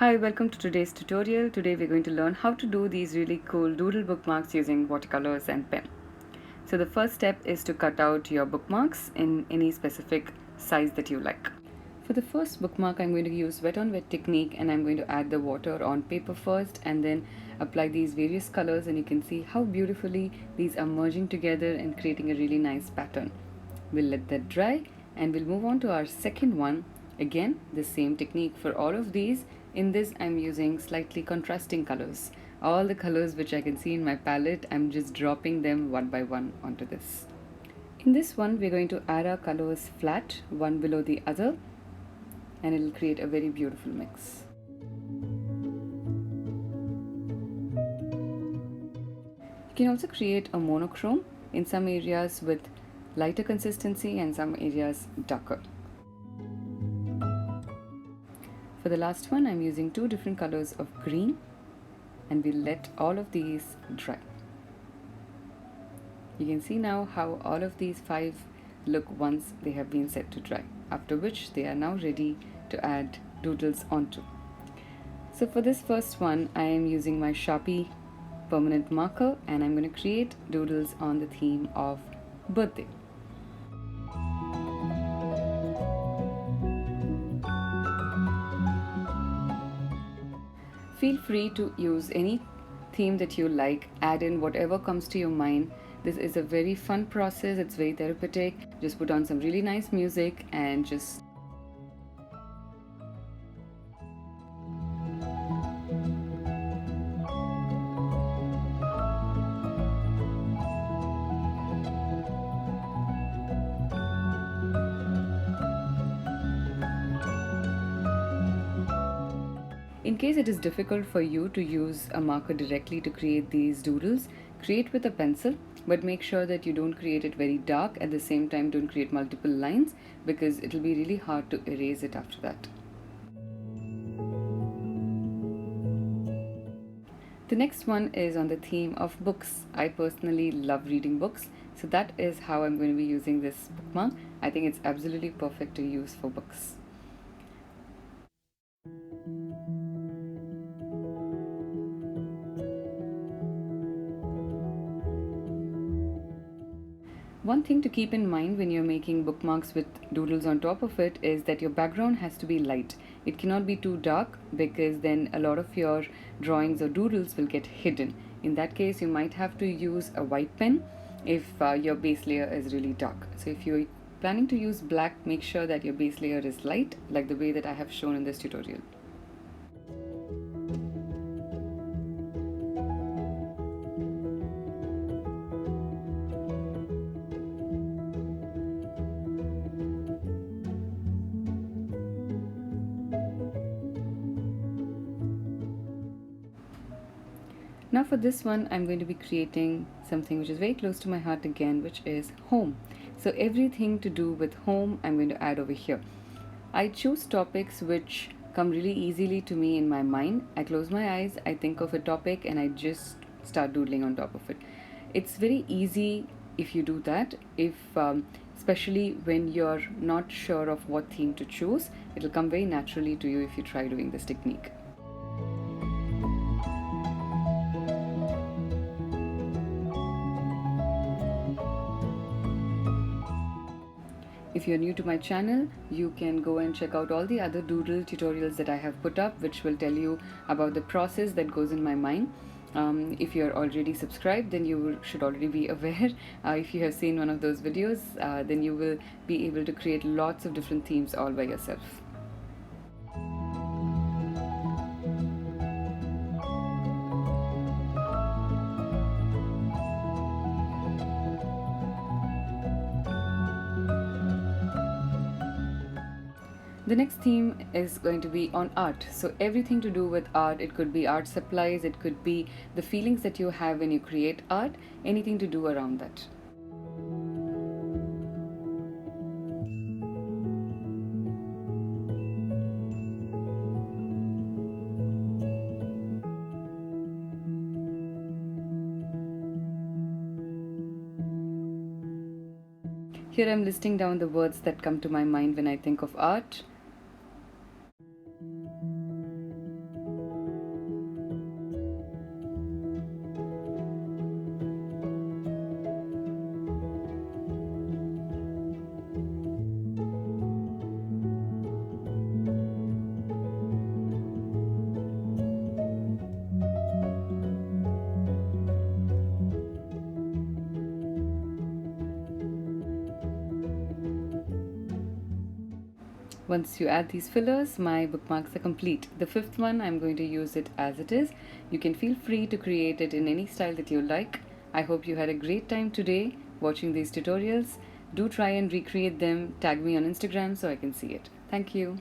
Hi, welcome to today's tutorial. Today we're going to learn how to do these really cool doodle bookmarks using watercolors and pen. So the first step is to cut out your bookmarks in any specific size that you like. For the first bookmark, I'm going to use wet on wet technique, and I'm going to add the water on paper first and then apply these various colors, and you can see how beautifully these are merging together and creating a really nice pattern. We'll let that dry and we'll move on to our second one. Again, the same technique for all of these. In this, I'm using slightly contrasting colors. All the colors which I can see in my palette, I'm just dropping them one by one onto this. In this one, we're going to add our colors flat, one below the other, and it'll create a very beautiful mix. You can also create a monochrome in some areas with lighter consistency and some areas darker. For the last one, I'm using two different colors of green, and we'll let all of these dry. You can see now how all of these 5 look once they have been set to dry, after which they are now ready to add doodles onto. So for this first one, I am using my Sharpie permanent marker, and I'm going to create doodles on the theme of birthday. Feel free to use any theme that you like, add in whatever comes to your mind. This is a very fun process, it's very therapeutic. Just put on some really nice music and just in case it is difficult for you to use a marker directly to create these doodles, create with a pencil, but make sure that you don't create it very dark. At the same time, don't create multiple lines because it'll be really hard to erase it after that. The next one is on the theme of books. I personally love reading books, so that is how I'm going to be using this bookmark. I think it's absolutely perfect to use for books. One thing to keep in mind when you're making bookmarks with doodles on top of it is that your background has to be light. It cannot be too dark because then a lot of your drawings or doodles will get hidden. In that case, you might have to use a white pen if your base layer is really dark. So if you're planning to use black, make sure that your base layer is light, like the way that I have shown in this tutorial. Now for this one, I'm going to be creating something which is very close to my heart again, which is home. So everything to do with home, I'm going to add over here. I choose topics which come really easily to me in my mind. I close my eyes, I think of a topic, and I just start doodling on top of it. It's very easy if you do that. Especially when you're not sure of what theme to choose, it'll come very naturally to you if you try doing this technique. If you're new to my channel, you can go and check out all the other doodle tutorials that I have put up, which will tell you about the process that goes in my mind. If you're already subscribed, then you should already be aware. If you have seen one of those videos, then you will be able to create lots of different themes all by yourself. The next theme is going to be on art. So everything to do with art, it could be art supplies, it could be the feelings that you have when you create art, anything to do around that. Here I'm listing down the words that come to my mind when I think of art. Once you add these fillers, my bookmarks are complete. The fifth one, I'm going to use it as it is. You can feel free to create it in any style that you like. I hope you had a great time today watching these tutorials. Do try and recreate them. Tag me on Instagram so I can see it. Thank you.